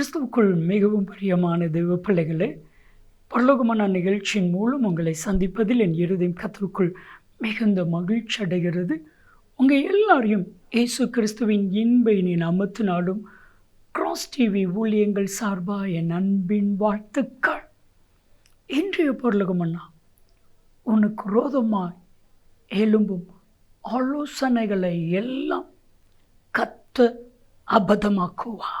கிறிஸ்துவுக்குள் மிகவும் பிரியமான தெய்வ பிள்ளைகளே, பரலோகமான நிகழ்ச்சியின் மூலம் உங்களை சந்திப்பதில் என் இருதயம் கர்த்தருக்குள் மிகுந்த மகிழ்ச்சி அடைகிறது. உங்கள் எல்லாரையும் இயேசு கிறிஸ்துவின் இன்ப இனி நாமத்தினாலும் கிராஸ் டிவி ஊழியங்கள் சார்பாக என் அன்பின் வாழ்த்துக்கள். இன்றைய பரலோகமன்னா, உனக்கு ரோதமாய் எழும்பும் ஆலோசனைகளை எல்லாம் கர்த்தர் அபத்தமாக்குவா.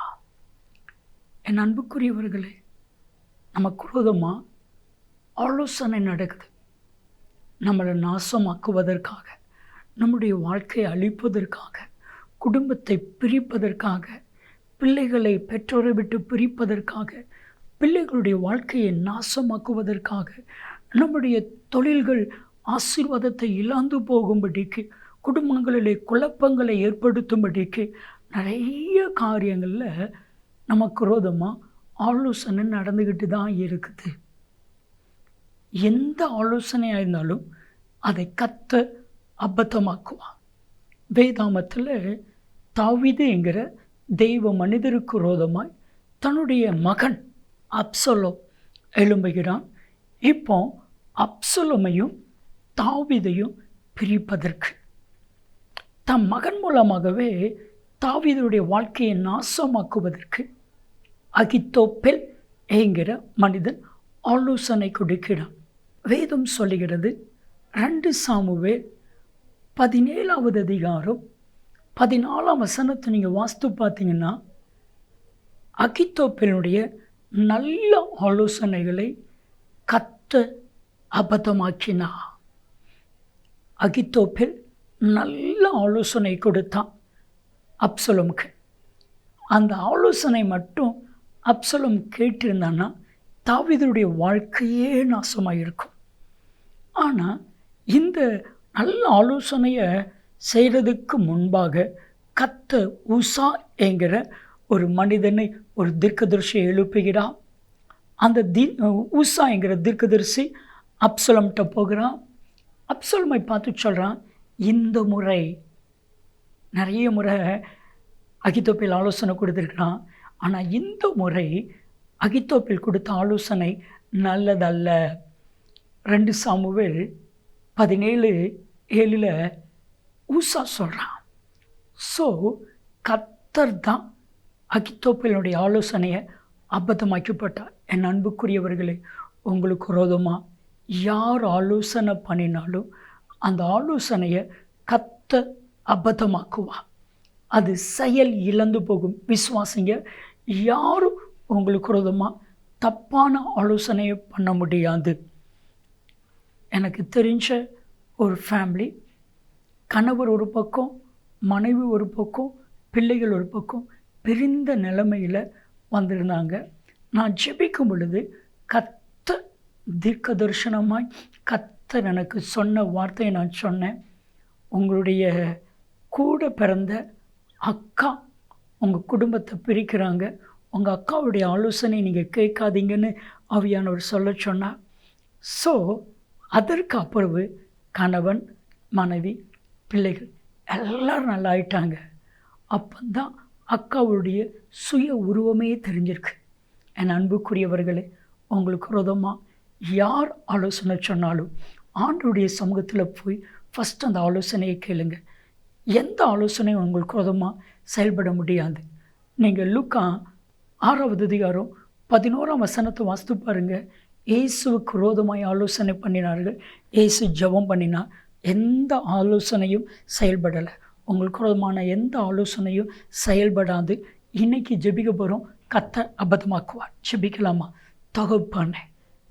என் அன்புக்குரியவர்களே, நமக்கு விரோதமாக ஆலோசனை நடக்குது. நம்மளை நாசமாக்குவதற்காக, நம்முடைய வாழ்க்கையை அழிப்பதற்காக, குடும்பத்தை பிரிப்பதற்காக, பிள்ளைகளை பெற்றோரை விட்டு பிரிப்பதற்காக, பிள்ளைகளுடைய வாழ்க்கையை நாசமாக்குவதற்காக, நம்முடைய தொழில்கள் ஆசீர்வாதத்தை இழந்து போகும்படிக்கு, குடும்பங்களிலே குழப்பங்களை ஏற்படுத்தும்படிக்கு நிறைய காரியங்களில் நமக்கு விரோதமாக ஆலோசனை நடந்துக்கிட்டு தான் இருக்குது. எந்த ஆலோசனையாக இருந்தாலும் அதை கர்த்தர் அபத்தமாக்குவார். வேதாமத்தில் தாவீது என்கிற தெய்வ மனிதருக்கு விரோதமாய் தன்னுடைய மகன் அப்சலோம் எழும்புகிறான். இப்போ அப்சலோமையும் தாவீதையும் பிரிப்பதற்கு தம் மகன் மூலமாகவே தாவீதுடைய வாழ்க்கையை நாசமாக்குவதற்கு அகித்தோப்பேல் என்கிற மனிதன் ஆலோசனை கொடுக்கிறான். வேதம் சொல்லுகிறது, 2 சாமுவேல் 17வது அதிகாரம் 14ஆம் வசனத்தை நீங்கள் வாசித்து பார்த்தீங்கன்னா, அகித்தோப்பேலுடைய நல்ல ஆலோசனைகளை கர்த்தர் அபத்தமாக்கினார். அகித்தோப்பேல் நல்ல ஆலோசனை கொடுத்தான் அப்சலோமுக்கு. அந்த ஆலோசனை மட்டும் அப்சலோம் கேட்டிருந்தான்னா தாவீதுடைய வாழ்க்கையே நாசமாக இருக்கும். ஆனால் இந்த நல்ல ஆலோசனையை செய்கிறதுக்கு முன்பாக கர்த்தர் ஊசா என்கிற ஒரு மனிதனை, ஒரு தீர்க்கதரிசியை எழுப்புகிறான். அந்த ஊசா என்கிற தீர்க்கதரிசி அப்சலோம்கிட்ட போகிறான். அப்சலோமை பார்த்து சொல்கிறான், இந்த முறை நிறைய முறை அகித்தோப்பேல் ஆலோசனை கொடுத்துருக்கிறான், ஆனால் இந்த முறை அகித்தோப்பேல் கொடுத்த ஆலோசனை நல்லதல்ல. 2 சாமுவேல் 17:7 ஊசா சொல்கிறான். ஸோ கர்த்தர் தான் அகித்தோப்பேலுடைய ஆலோசனையை அபத்தமாக்கப்பட்டார். என் அன்புக்குரியவர்களே, உங்களுக்கு விரோதமாக யார் ஆலோசனை பண்ணினாலும் அந்த ஆலோசனையை கர்த்தர் அபத்தமாக்குவார். அது செயல் இழந்து போகும். விசுவாசிங்க, யாரும் உங்களுக்கு விரோதமாக தப்பான ஆலோசனையை பண்ண முடியாது. எனக்கு தெரிஞ்ச ஒரு ஃபேமிலி, கணவர் ஒரு பக்கம், மனைவி ஒரு பக்கம், பிள்ளைகள் ஒரு பக்கம், பிரிந்த நிலைமையில் வந்திருந்தாங்க. நான் ஜெபிக்கும் பொழுது கர்த்தர் தீர்க்க தரிசனமாய் கர்த்தர் எனக்கு சொன்ன வார்த்தையை நான் சொன்னேன். உங்களுடைய கூட பிறந்த அக்கா உங்கள் குடும்பத்தை பிரிக்கிறாங்க, உங்கள் அக்காவுடைய ஆலோசனை நீங்கள் கேட்காதீங்கன்னு ஆவியானவர் சொல்ல சொன்னார். ஸோ அதற்கு அப்புறவு கணவன், மனைவி, பிள்ளைகள் எல்லோரும் நல்லா ஆயிட்டாங்க. அப்போ தான் அக்காவுடைய சுய உருவமே தெரிஞ்சிருக்கு. என் அன்புக்குரியவர்களே, உங்களுக்கு விரோதமாக யார் ஆலோசனை சொன்னாலும் ஆண்டவருடைய சமூகத்தில் போய் ஃபஸ்ட் அந்த ஆலோசனையை கேளுங்க. எந்த ஆலோசனையும் உங்களுக்கு விரோதமாக செயல்பட முடியாது. நீங்கள் லூக்கா 6வது அதிகாரம் 11ஆம் வசனத்தை வாசித்து பாருங்கள். இயேசுவுக்கு விரோதமாய் ஆலோசனை பண்ணினார்கள். இயேசு ஜெபம் பண்ணினார். எந்த ஆலோசனையும் செயல்படலை. உங்களுக்கு விரோதமான எந்த ஆலோசனையும் செயல்படாது. இன்றைக்கி ஜெபிக்க போகிறோம், கர்த்தர் அபத்தமாக்குவார். ஜெபிக்கலாமா? தகப்பனே,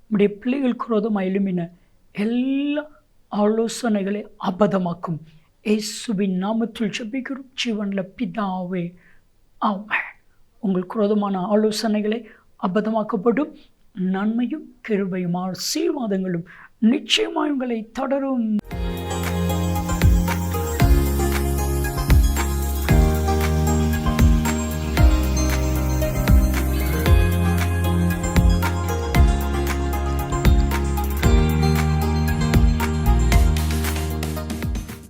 நம்முடைய பிள்ளைகளுக்கு விரோதமாக எழும்பின எல்லா ஆலோசனைகளை அபத்தமாக்கும் இயேசுவின் நாமத்தில் ஜெபிக்கிறோம் ஜீவனில் பிதாவே, ஆமென். உங்களுக்கு விரோதமான ஆலோசனைகளை அபத்தமாக்கப்படும். நன்மையும் கிருபையும் ஆசீர்வாதங்களும் நிச்சயமாக உங்களை தொடரும்.